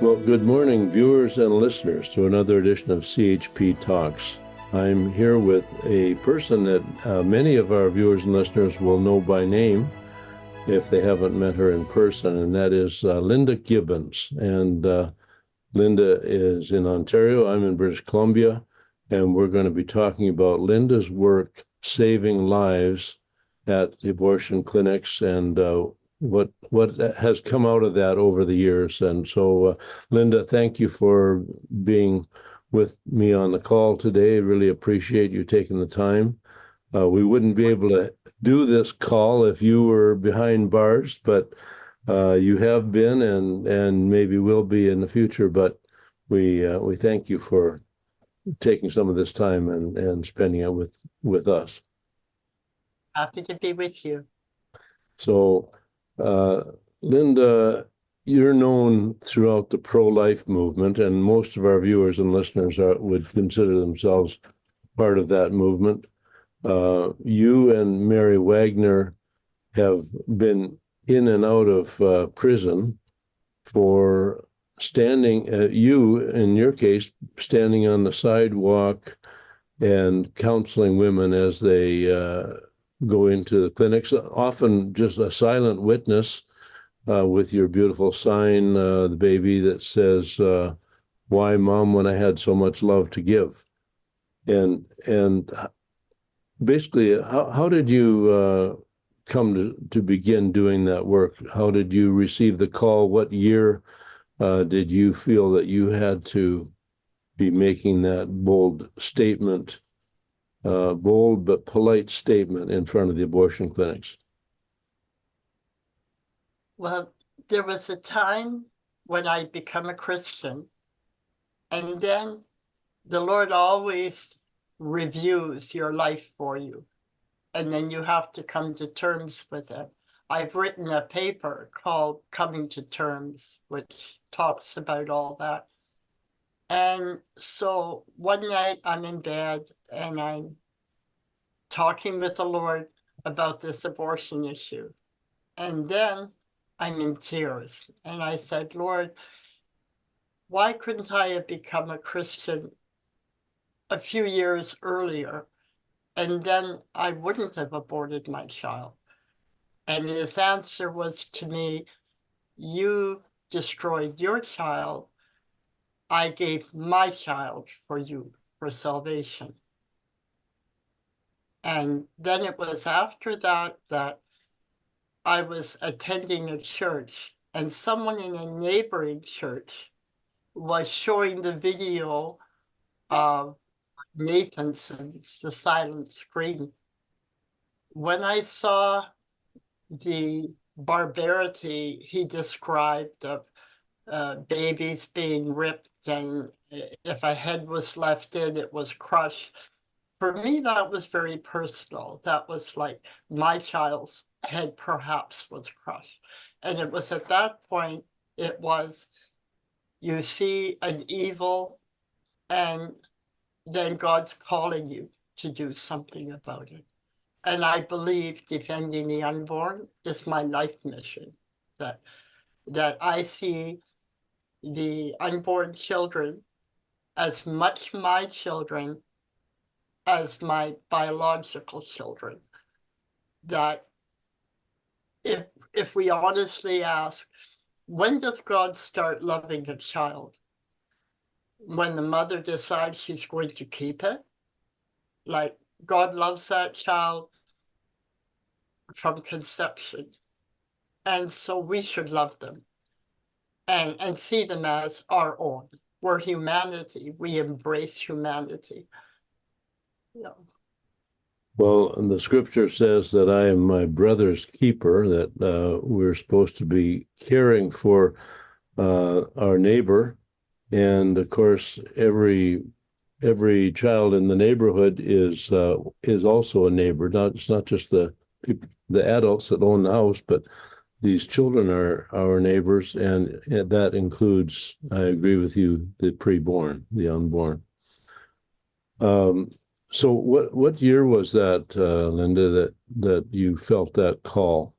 Well, good morning, viewers and listeners, to another edition of CHP Talks. I'm here with a person that many of our viewers and listeners will know by name if they haven't met her in person, and that is Linda Gibbons. And Linda is in Ontario. I'm in British Columbia, and we're going to be talking about Linda's work saving lives at the abortion clinics and what has come out of that over the years. And so, Linda, thank you for being with me on the call today. Really appreciate you taking the time. We wouldn't be able to do this call if you were behind bars, but you have been and maybe will be in the future. But we thank you for taking some of this time and spending it with us. Happy to be with you. So, uh, Linda, you're known throughout the pro-life movement, and most of our viewers and listeners would consider themselves part of that movement. You and Mary Wagner have been in and out of prison for standing, you, in your case, standing on the sidewalk and counseling women as they go into the clinics, often just a silent witness with your beautiful sign, the baby that says, "Why, Mom, when I had so much love to give?" And basically, how did you come to begin doing that work? How did you receive the call? What year did you feel that you had to be making that bold statement, bold but polite statement in front of the abortion clinics? Well, there was a time when I become a Christian, and then the Lord always reviews your life for you, and then you have to come to terms with it. I've written a paper called Coming to Terms, which talks about all that. And so one night I'm in bed and I'm talking with the Lord about this abortion issue. And then I'm in tears. And I said, Lord, why couldn't I have become a Christian a few years earlier? And then I wouldn't have aborted my child. And his answer was to me, you destroyed your child. I gave my child for you for salvation. And then it was after that that I was attending a church, and someone in a neighboring church was showing the video of Nathanson's The Silent Scream. When I saw the barbarity he described of babies being ripped, and if a head was left in, it was crushed. For me, that was very personal. That was like my child's head perhaps was crushed. And it was at that point, it was, you see an evil, and then God's calling you to do something about it. And I believe defending the unborn is my life mission, that I see the unborn children as much my children as my biological children. That if we honestly ask, when does God start loving a child? When the mother decides she's going to keep it? Like, God loves that child from conception. And so we should love them and see them as our own. We're humanity. We embrace humanity. You know. Well, and the scripture says that I am my brother's keeper, that we're supposed to be caring for our neighbor. And of course, every child in the neighborhood is also a neighbor. It's not just the people, the adults that own the house, but these children are our neighbors, and that includes, I agree with you, the preborn, the unborn. So what year was that, Linda, that you felt that call?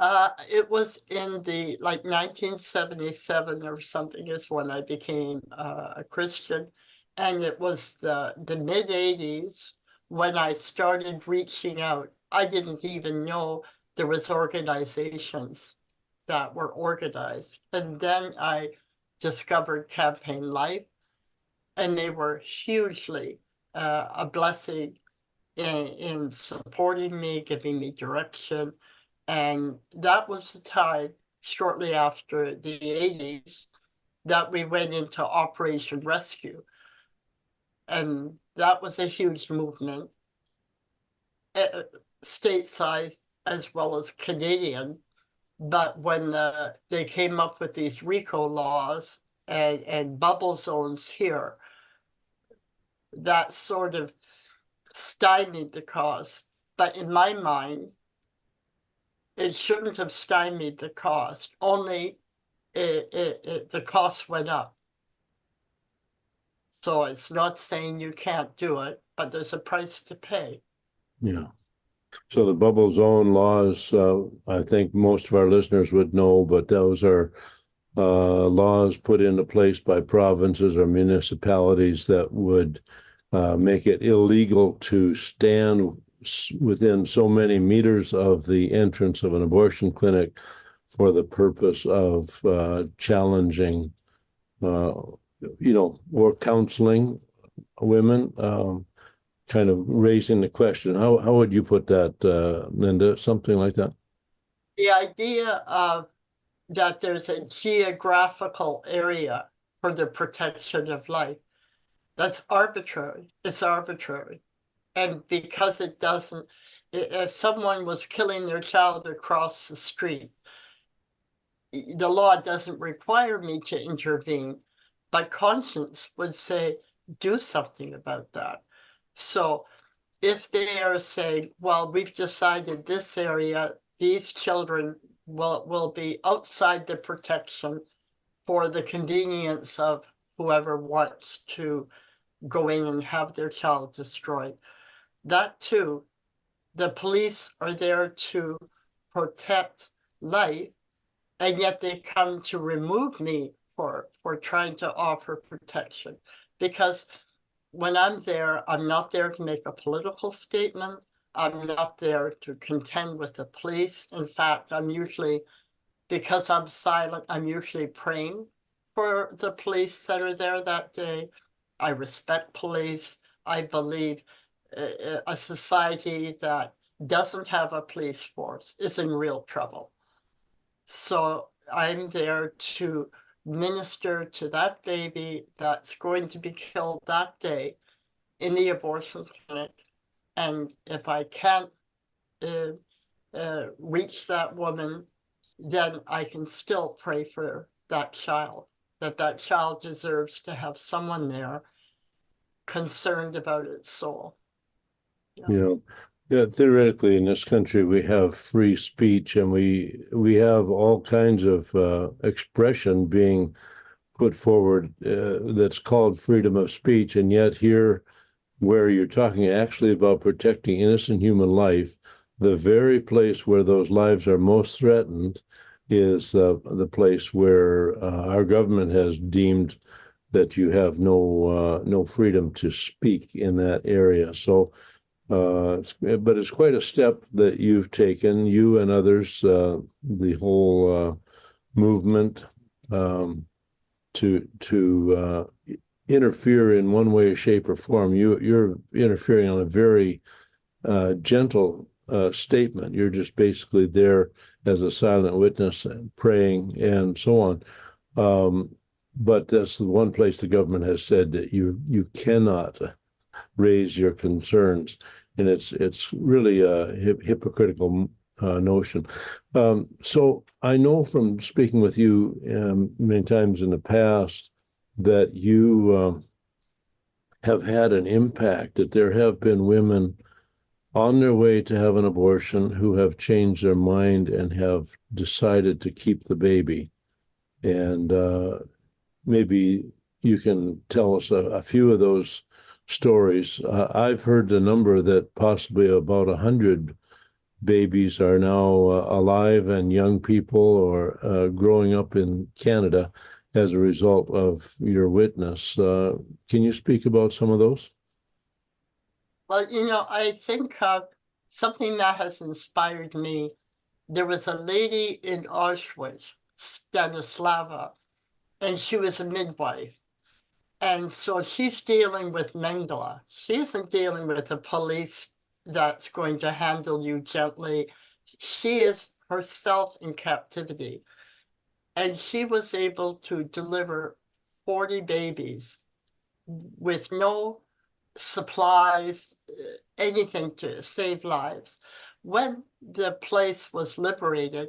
It was in the like 1977 or something is when I became a Christian. And it was the mid 80s when I started reaching out. I didn't even know there was organizations that were organized. And then I discovered Campaign Life, and they were hugely a blessing in supporting me, giving me direction. And that was the time, shortly after the 80s, that we went into Operation Rescue. And that was a huge movement, stateside as well as Canadian. But when they came up with these RICO laws and bubble zones here, that sort of stymied the cause. But in my mind, it shouldn't have stymied the cost, only the cost went up. So it's not saying you can't do it, but there's a price to pay. Yeah. So the bubble zone laws, I think most of our listeners would know, but those are laws put into place by provinces or municipalities that would make it illegal to stand within so many meters of the entrance of an abortion clinic for the purpose of challenging, or counseling women, kind of raising the question. How would you put that, Linda? Something like that? The idea of that there's a geographical area for the protection of life, that's arbitrary. It's arbitrary. And because it doesn't, if someone was killing their child across the street, the law doesn't require me to intervene, but conscience would say, do something about that. So if they are saying, well, we've decided this area, these children will be outside the protection for the convenience of whoever wants to go in and have their child destroyed. That too, the police are there to protect life, and yet they come to remove me for trying to offer protection. Because when I'm there, I'm not there to make a political statement. I'm not there to contend with the police. In fact, because I'm silent, I'm usually praying for the police that are there that day. I respect police. I believe a society that doesn't have a police force is in real trouble. So I'm there to minister to that baby that's going to be killed that day in the abortion clinic. And if I can't reach that woman, then I can still pray for that child, that child deserves to have someone there concerned about its soul. Yeah. Yeah, theoretically, in this country, we have free speech, and we have all kinds of expression being put forward that's called freedom of speech, and yet here, where you're talking actually about protecting innocent human life, the very place where those lives are most threatened is the place where our government has deemed that you have no freedom to speak in that area. So. But it's quite a step that you've taken, you and others, the whole movement, to interfere in one way, shape, or form. You're interfering on a very gentle statement. You're just basically there as a silent witness, praying and so on. But that's the one place the government has said that you cannot raise your concerns, and it's really a hypocritical notion. So I know from speaking with you many times in the past that you have had an impact, that there have been women on their way to have an abortion who have changed their mind and have decided to keep the baby. And maybe you can tell us a few of those stories. I've heard the number that possibly about 100 babies are now alive and young people or growing up in Canada as a result of your witness. Can you speak about some of those? Well, I think something that has inspired me. There was a lady in Auschwitz, Stanislava, and she was a midwife. And so she's dealing with Mengele. She isn't dealing with the police that's going to handle you gently. She is herself in captivity. And she was able to deliver 40 babies with no supplies, anything to save lives. When the place was liberated,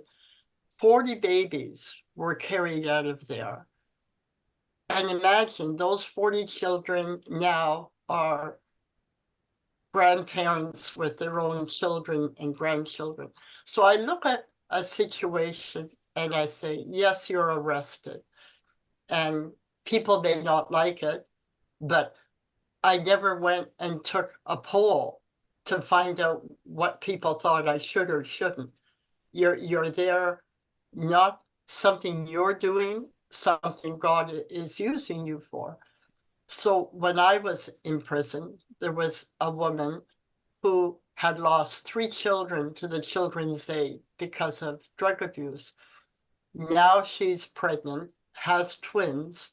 40 babies were carried out of there. And imagine those 40 children now are grandparents with their own children and grandchildren. So I look at a situation and I say, yes, you're arrested. And people may not like it, but I never went and took a poll to find out what people thought I should or shouldn't. You're there, not something you're doing, something God is using you for. So when I was in prison, there was a woman who had lost 3 children to the Children's Aid because of drug abuse. Now she's pregnant, has twins,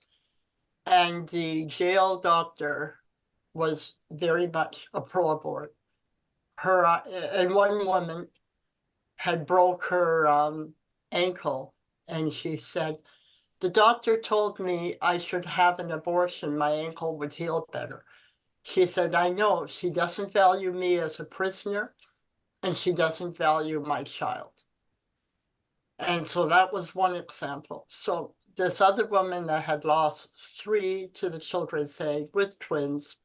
and the jail doctor was very much a pro-abort. Her and one woman had broke her ankle, and she said, the doctor told me I should have an abortion. My ankle would heal better. She said, I know she doesn't value me as a prisoner, and she doesn't value my child. And so that was one example. So this other woman that had lost 3 to the Children's Aid with twins,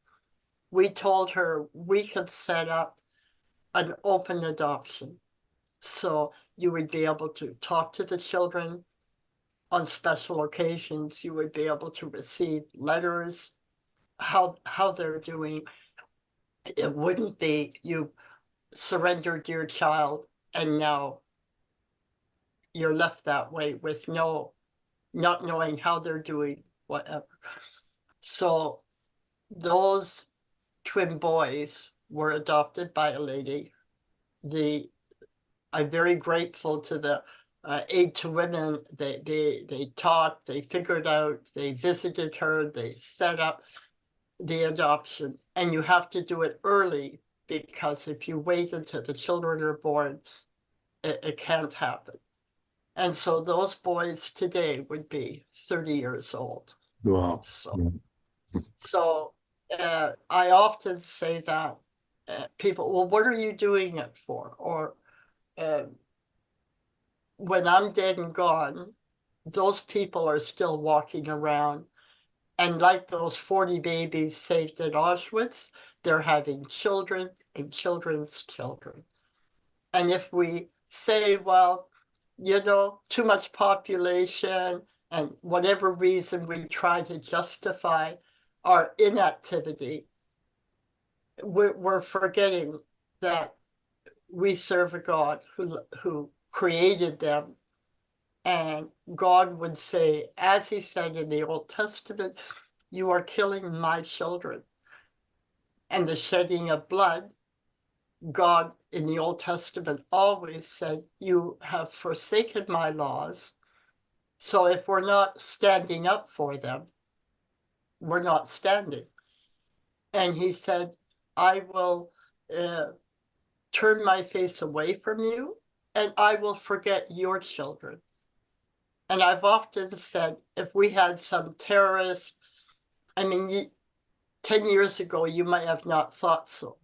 we told her we could set up an open adoption. So you would be able to talk to the children on special occasions. You would be able to receive letters, how they're doing. It wouldn't be you surrendered your child and now you're left that way with not knowing how they're doing, whatever. So those twin boys were adopted by a lady. I'm very grateful to the Aid to Women. They talked, they figured out, they visited her, they set up the adoption. And you have to do it early because if you wait until the children are born, it can't happen. And so those boys today would be 30 years old. Wow. So I often say that people, well, what are you doing it for? Or when I'm dead and gone, those people are still walking around. And like those 40 babies saved at Auschwitz, they're having children and children's children. And if we say, well, too much population and whatever reason we try to justify our inactivity, we're forgetting that we serve a God who created them. And God would say, as he said in the Old Testament, you are killing my children. And the shedding of blood, God in the Old Testament always said, you have forsaken my laws. So if we're not standing up for them, we're not standing. And he said, I will turn my face away from you and I will forget your children. And I've often said, if we had some terrorist, 10 years ago, you might have not thought so.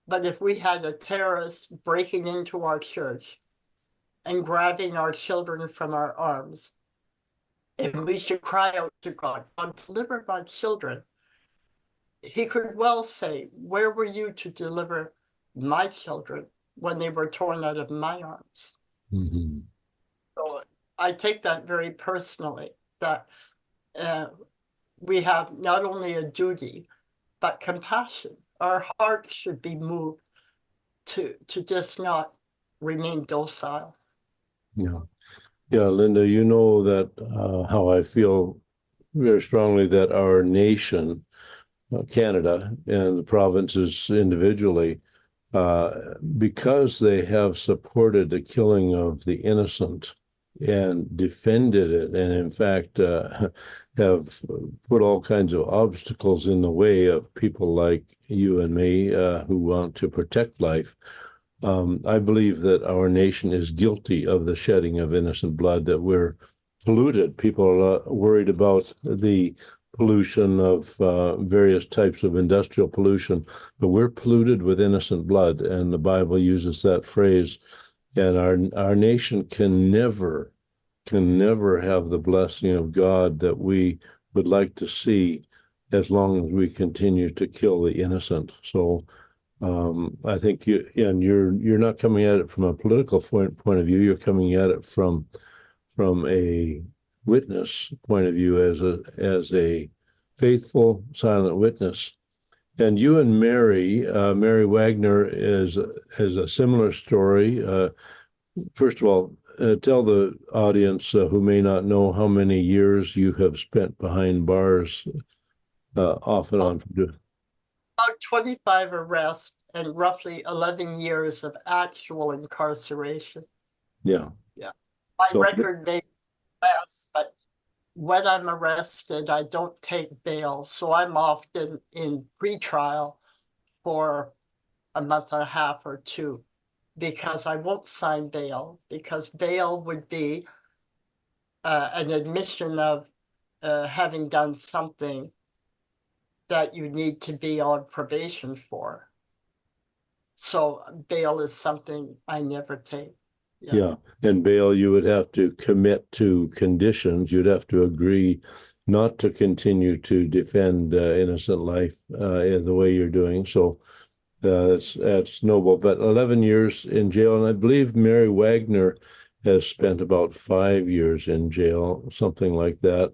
But if we had a terrorist breaking into our church and grabbing our children from our arms, and we should cry out to God, God, deliver my children. He could well say, where were you to deliver my children when they were torn out of my arms? Mm-hmm. So I take that very personally, that we have not only a duty, but compassion. Our heart should be moved to just not remain docile. Yeah. Yeah, Linda, you know that how I feel very strongly that our nation, Canada, and the provinces individually, because they have supported the killing of the innocent and defended it, and in fact have put all kinds of obstacles in the way of people like you and me who want to protect life. I believe that our nation is guilty of the shedding of innocent blood, that we're polluted. People are worried about the pollution of various types of industrial pollution, but we're polluted with innocent blood, and the Bible uses that phrase. And our nation can never have the blessing of God that we would like to see as long as we continue to kill the innocent. So I think you're not coming at it from a political point of view. You're coming at it from a witness point of view, as a faithful, silent witness. And you and Mary Wagner is a similar story. First of all, tell the audience who may not know how many years you have spent behind bars, off and on. About 25 arrests and roughly 11 years of actual incarceration. Yeah. Yeah. My So record may be less, but when I'm arrested, I don't take bail. So I'm often in pretrial for a month and a half or two because I won't sign bail, because bail would be an admission of having done something that you need to be on probation for. So bail is something I never take. yeah, and bail, you would have to commit to conditions. You'd have to agree not to continue to defend innocent life in the way you're doing. So that's noble. But 11 years in jail, and I believe Mary Wagner has spent about 5 years in jail, something like that,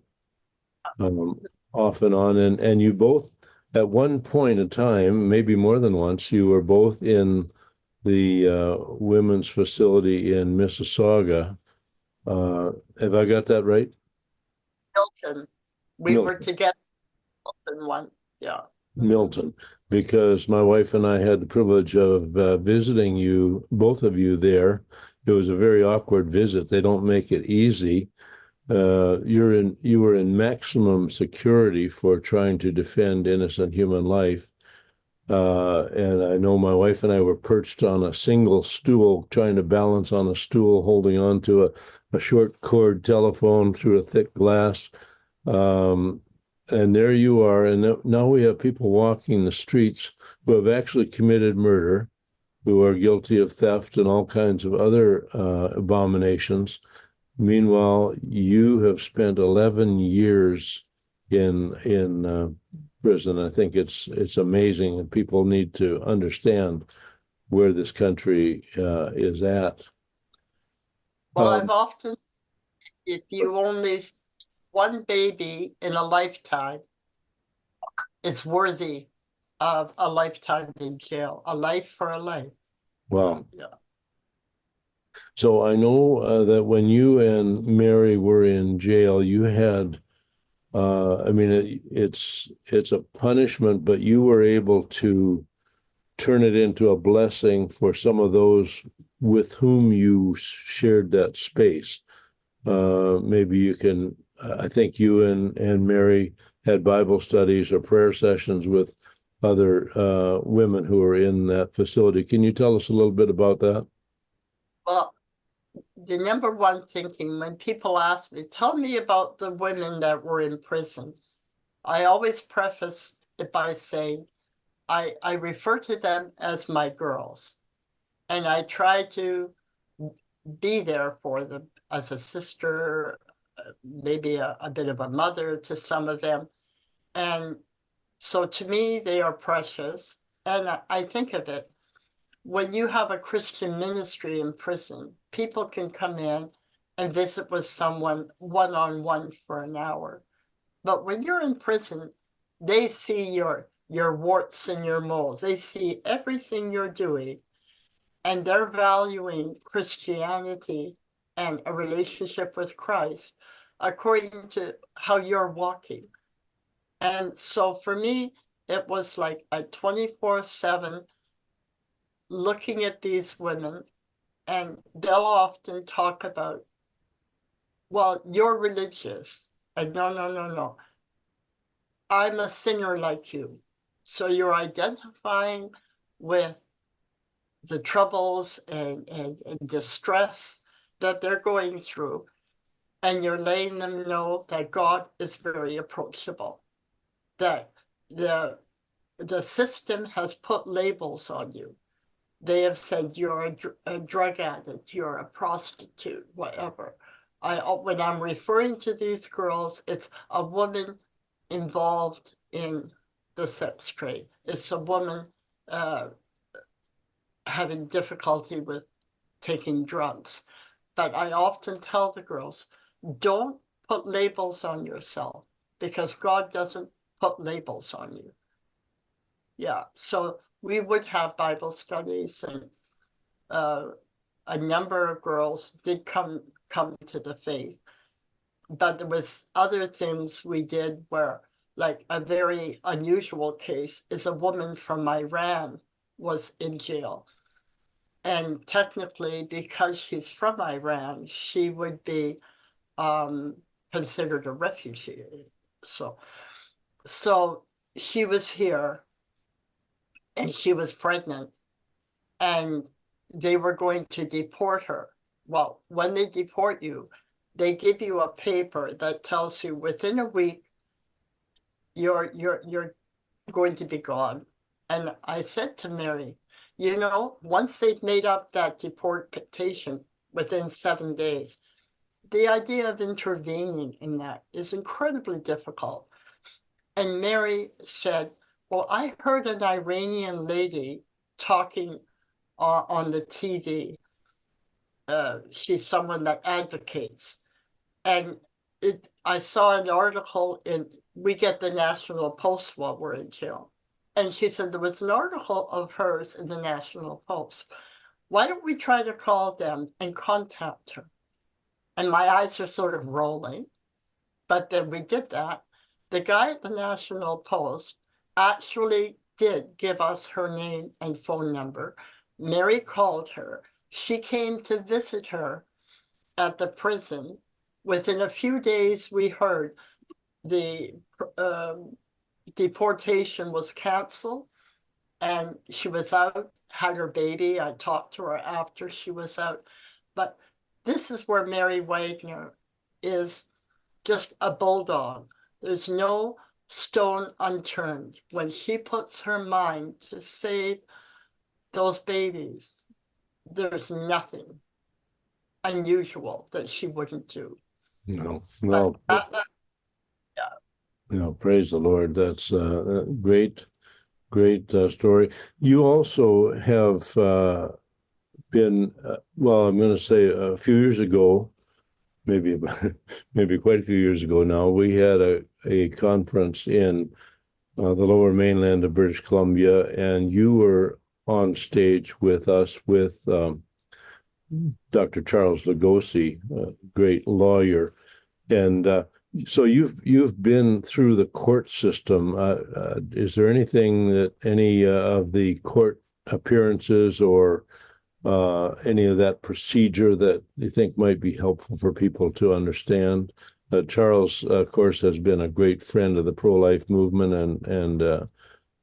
off and on. And you both, at one point in time, maybe more than once, you were both in the women's facility in Mississauga. Have I got that right? Milton. We were Milton. together in one. Yeah. Milton, because my wife and I had the privilege of visiting you, both of you there. It was a very awkward visit. They don't make it easy. You were in maximum security for trying to defend innocent human life. And I know my wife and I were perched on a single stool, trying to balance on a stool, holding on to a short cord telephone through a thick glass. And there you are. And now we have people walking the streets who have actually committed murder, who are guilty of theft and all kinds of other abominations. Meanwhile, you have spent 11 years in prison. I think it's amazing, and people need to understand where this country is at. Well, I've often, if you only see one baby in a lifetime, it's worthy of a lifetime in jail, a life for a life. Wow. Yeah. So I know that when you and Mary were in jail, you had, I mean, it's a punishment, but you were able to turn it into a blessing for some of those with whom you shared that space. Maybe you can, I think you and Mary had Bible studies or prayer sessions with other women who were in that facility. Can you tell us a little bit about that? Well, the number one thinking when people ask me, tell me about the women that were in prison, I always preface it by saying, I refer to them as my girls, and I try to be there for them as a sister, maybe a bit of a mother to some of them. And so to me, they are precious. And I think of it, when you have a Christian ministry in prison, people can come in and visit with someone one-on-one for an hour. But when you're in prison, they see your warts and your moles. They see everything you're doing. and they're valuing Christianity and a relationship with Christ according to how you're walking. And so for me, it was like a 24/7 looking at these women, and they'll often talk about, well, you're religious. And no, no, no, no. I'm a sinner like you. So you're identifying with the troubles and distress that they're going through, and you're letting them know that God is very approachable, that the system has put labels on you. They have said you're a drug addict, you're a prostitute, whatever. When I'm referring to these girls, it's a woman involved in the sex trade. It's a woman having difficulty with taking drugs. But I often tell the girls, don't put labels on yourself, because God doesn't put labels on you. Yeah, so we would have Bible studies, and a number of girls did come to the faith. But there was other things we did where, like a very unusual case is a woman from Iran was in jail. And technically, because she's from Iran, she would be considered a refugee. So she was here, and she was pregnant, and they were going to deport her. Well, when they deport you, they give you a paper that tells you within a week you're going to be gone. And I said to Mary, you know, once they've made up that deportation within 7 days, the idea of intervening in that is incredibly difficult. And Mary said, well, I heard an Iranian lady talking on the TV. She's someone that advocates. And I saw an article we get the National Post while we're in jail. And she said there was an article of hers in the National Post. Why don't we try to call them and contact her? And my eyes are sort of rolling. But then we did that. The guy at the National Post actually did give us her name and phone number. Mary called her. She came to visit her at the prison. Within a few days, we heard the deportation was canceled, and she was out, had her baby. I talked to her after she was out. But this is where Mary Wagner is just a bulldog. There's no stone unturned. When she puts her mind to save those babies, there's nothing unusual that she wouldn't do. No, well, Yeah. Praise the Lord. That's a great story. You also have been, well, I'm going to say a few years ago, maybe quite a few years ago now, we had a conference in the Lower Mainland of British Columbia, and you were on stage with us with Dr. Charles Lugosi, a great lawyer, and so you've been through the court system. Is there anything that any of the court appearances or any of that procedure that you think might be helpful for people to understand? Charles, of course, has been a great friend of the pro-life movement and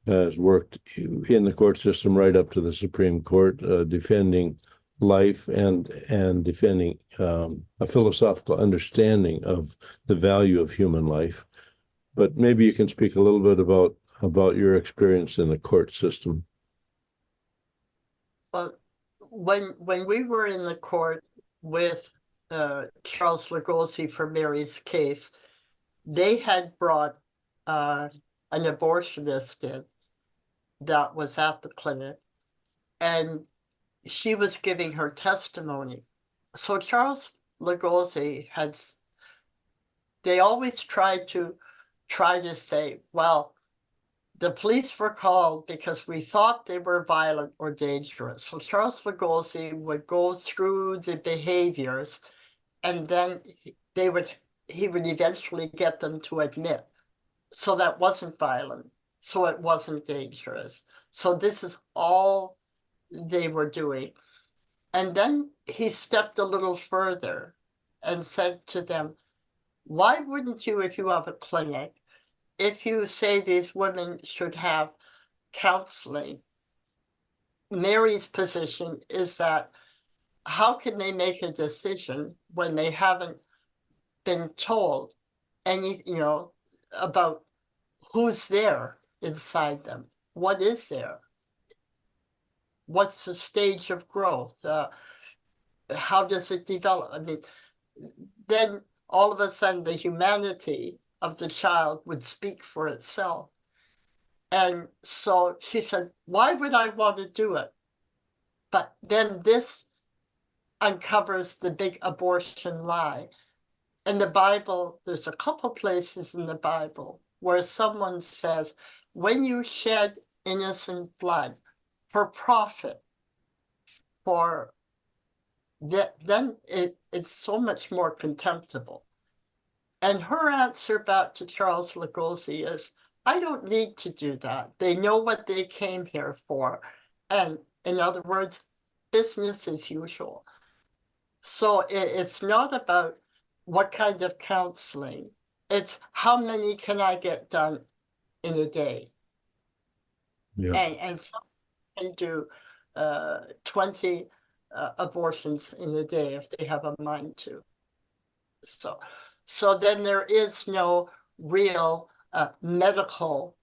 has worked in the court system right up to the Supreme Court, defending life and defending a philosophical understanding of the value of human life. But maybe you can speak a little bit about your experience in the court system. Well, when we were in the court with Charles Lugosi for Mary's case, they had brought an abortionist in that was at the clinic, and she was giving her testimony. So Charles Lugosi they always tried to say, well, the police were called because we thought they were violent or dangerous. So Charles Lugosi would go through the behaviors, and then he would eventually get them to admit. So that wasn't violent. So it wasn't dangerous. So this is all they were doing. And then he stepped a little further and said to them, why wouldn't you, if you have a clinic, if you say these women should have counseling, Mary's position is that how can they make a decision when they haven't been told any, about who's there inside them? What is there? What's the stage of growth? How does it develop? I mean, then all of a sudden the humanity of the child would speak for itself. And so she said, why would I want to do it? But then this uncovers the big abortion lie. In the Bible, there's a couple places in the Bible where someone says, when you shed innocent blood for profit, for that, then it's so much more contemptible. And her answer back to Charles Lugosi is, I don't need to do that. They know what they came here for. And in other words, business as usual. So it's not about what kind of counseling. It's how many can I get done in a day? Yeah. And some can do 20 abortions in a day if they have a mind to. So then there is no real medical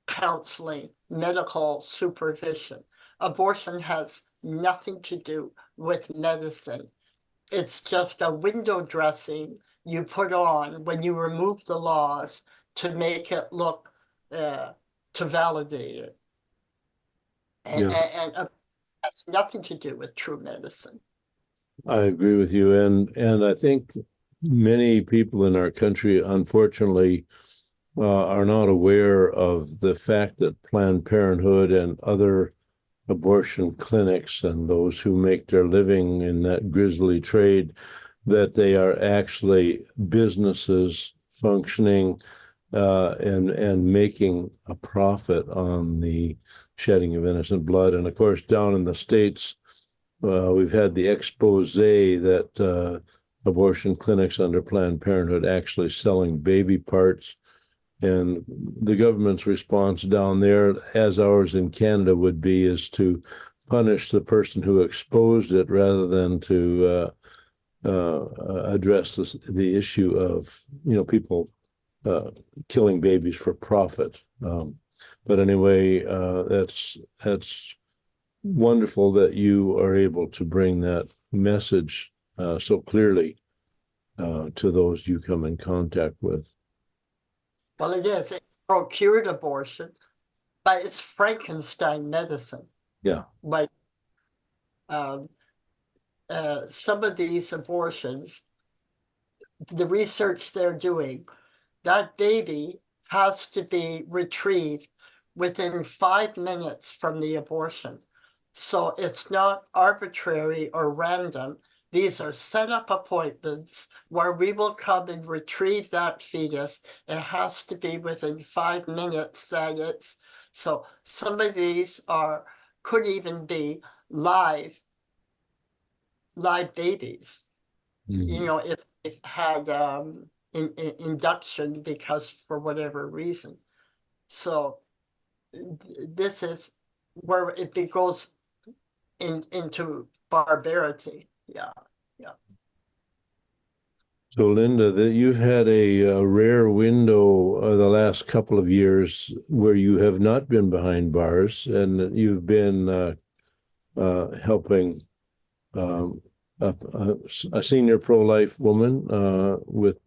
counseling, medical supervision. Abortion has nothing to do with medicine. It's just a window dressing you put on when you remove the laws to make it look, to validate it. And it has nothing to do with true medicine. I agree with you. And I think many people in our country, unfortunately, are not aware of the fact that Planned Parenthood and other abortion clinics and those who make their living in that grisly trade, that they are actually businesses functioning and making a profit on the shedding of innocent blood. And of course, down in the States, we've had the expose that abortion clinics under Planned Parenthood actually selling baby parts. And the government's response down there, as ours in Canada would be, is to punish the person who exposed it rather than to address the issue of people killing babies for profit. But anyway, that's wonderful that you are able to bring that message so clearly to those you come in contact with. Well, it is. It's procured abortion, but it's Frankenstein medicine. Yeah. Like some of these abortions, the research they're doing, that baby has to be retrieved within 5 minutes from the abortion. So it's not arbitrary or random. These are set up appointments where we will come and retrieve that fetus. It has to be within 5 minutes that it's, so some of these could even be live babies. Mm-hmm. If they've had induction because for whatever reason. So this is where it goes into barbarity. Yeah. So, Linda, you've had a rare window the last couple of years where you have not been behind bars, and you've been helping a senior pro-life woman with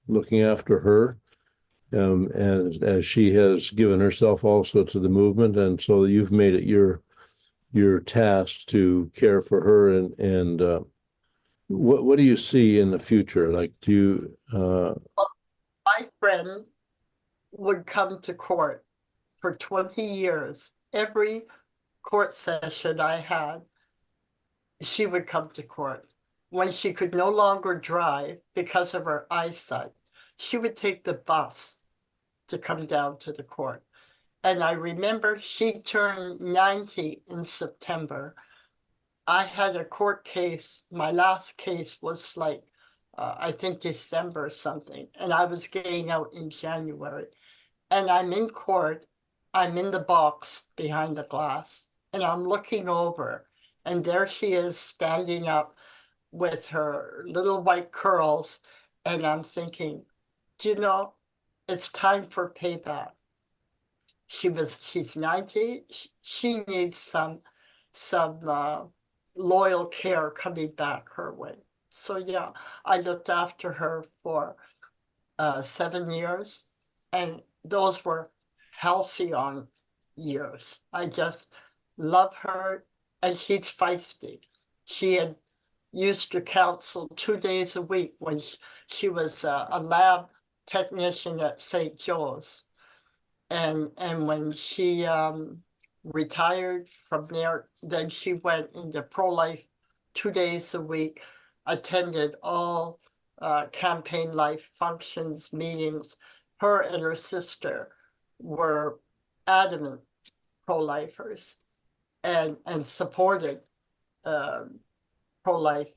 looking after her, and as she has given herself also to the movement, and so you've made it your task to care for her and what do you see in the future? Like, do you? My friend would come to court for 20 years, every court session I had, she would come to court. When she could no longer drive because of her eyesight, she would take the bus to come down to the court. And I remember she turned 90 in September. I had a court case. My last case was like, I think December or something. And I was getting out in January. And I'm in court. I'm in the box behind the glass. And I'm looking over. And there she is standing up with her little white curls. And I'm thinking, do you know, it's time for payback. She's 90. She needs some loyal care coming back her way. So yeah, I looked after her for 7 years, and those were halcyon years. I just love her, and she's feisty. She had used to counsel 2 days a week when she was a lab technician at St. Joe's. And when she retired from there, then she went into pro-life 2 days a week, attended all campaign life functions, meetings. Her and her sister were adamant pro-lifers and supported pro-life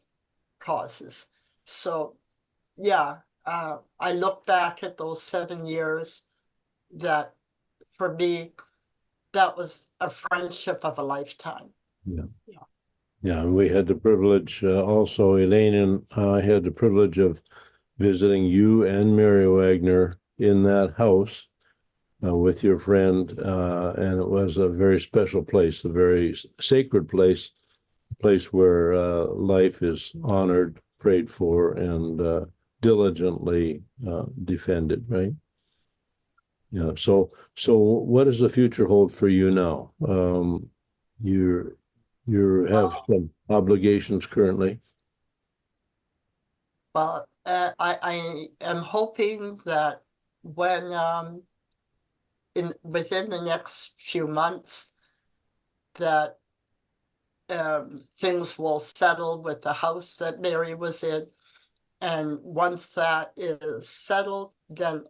causes. So yeah, I look back at those 7 years that for me, that was a friendship of a lifetime. Yeah. Yeah. Yeah, and we had the privilege, also, Elaine and I had the privilege of visiting you and Mary Wagner in that house with your friend, and it was a very special place, a very sacred place, a place where life is honored, prayed for, and diligently defended, right? Yeah. So what does the future hold for you now? You have some obligations currently. Well, I am hoping that when within the next few months that things will settle with the house that Mary was in. And once that is settled, then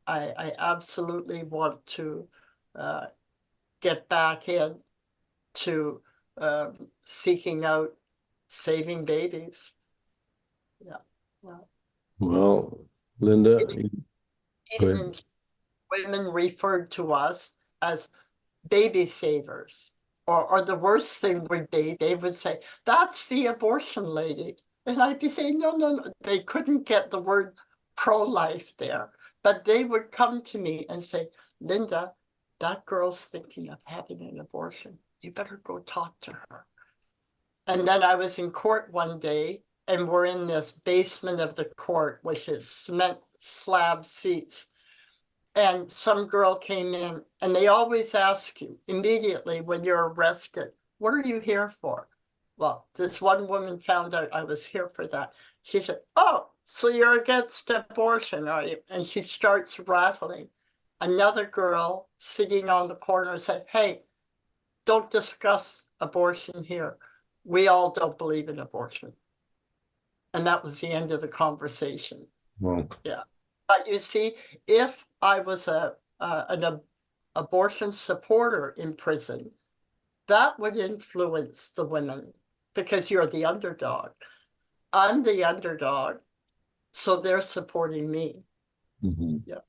I absolutely want to get back in to seeking out saving babies. Yeah. Yeah. Well, Linda, go ahead. Even women referred to us as baby savers. Or the worst thing would be, they would say, that's the abortion lady. And I'd be saying, no, no, no. They couldn't get the word pro-life there. But they would come to me and say, Linda, that girl's thinking of having an abortion. You better go talk to her. And then I was in court one day, and we're in this basement of the court, which is cement slab seats. And some girl came in, and they always ask you immediately when you're arrested, what are you here for? Well, this one woman found out I was here for that. She said, oh, so you're against abortion, are you? And she starts rattling. Another girl sitting on the corner said, hey, don't discuss abortion here. We all don't believe in abortion. And that was the end of the conversation. Well, yeah. But you see, if I was an abortion supporter in prison, that would influence the women because you're the underdog. I'm the underdog, so they're supporting me. mm-hmm. Yeah.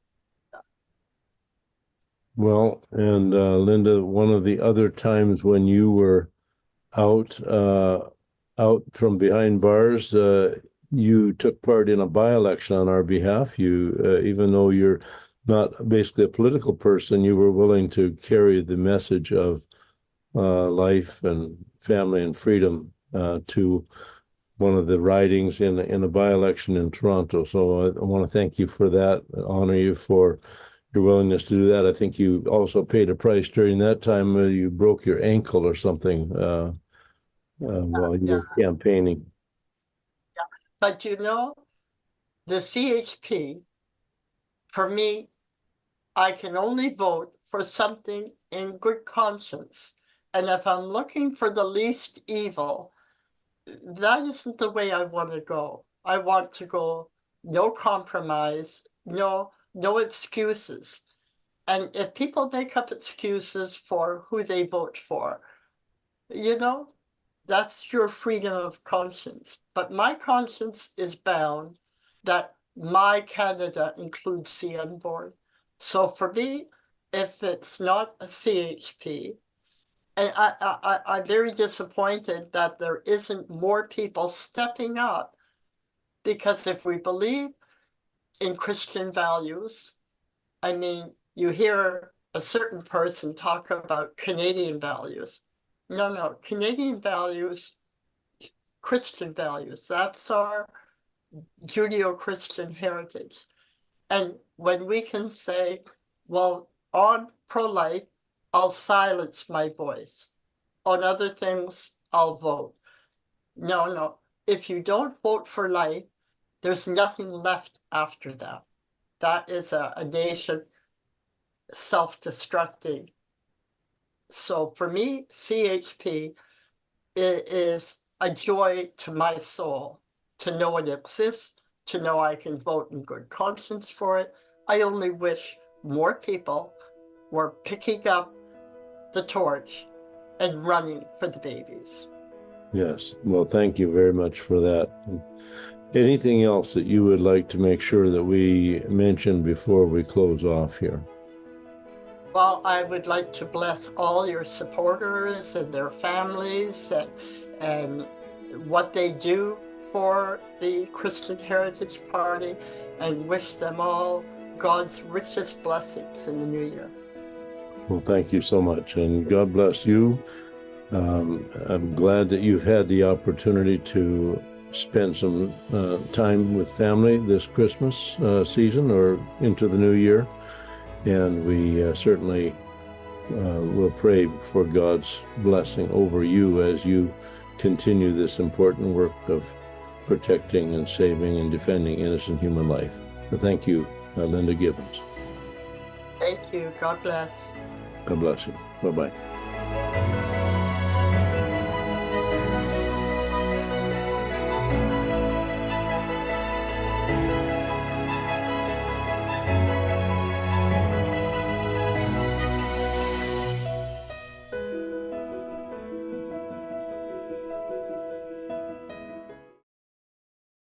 Well, and Linda, one of the other times when you were out from behind bars, you took part in a by-election on our behalf. You, even though you're not basically a political person, you were willing to carry the message of life and family and freedom to one of the ridings in a by-election in Toronto. So I want to thank you for that, honor you for your willingness to do that. I think you also paid a price during that time. You broke your ankle or something while you were campaigning. Yeah. But you know, the CHP, for me, I can only vote for something in good conscience. And if I'm looking for the least evil, that isn't the way I want to go. I want to go no compromise, no excuses. And if people make up excuses for who they vote for, you know, that's your freedom of conscience. But my conscience is bound that my Canada includes the unborn. So for me, if it's not a CHP, and I'm very disappointed that there isn't more people stepping up, because if we believe in Christian values, I mean, you hear a certain person talk about Canadian values. No, Canadian values, Christian values, that's our Judeo-Christian heritage. And when we can say, well, on pro-life, I'll silence my voice. On other things, I'll vote. No. If you don't vote for life, there's nothing left after that. That is a nation self-destructing. So for me, CHP is a joy to my soul to know it exists, to know I can vote in good conscience for it. I only wish more people were picking up the torch and running for the babies. Yes. Well, thank you very much for that. Anything else that you would like to make sure that we mention before we close off here? Well, I would like to bless all your supporters and their families and what they do for the Christian Heritage Party, and wish them all God's richest blessings in the new year. Well, thank you so much, and God bless you. I'm glad that you've had the opportunity to spend some time with family this Christmas season or into the new year. And we certainly will pray for God's blessing over you as you continue this important work of protecting and saving and defending innocent human life. Thank you, Linda Gibbons. Thank you. God bless. God bless you. Bye-bye.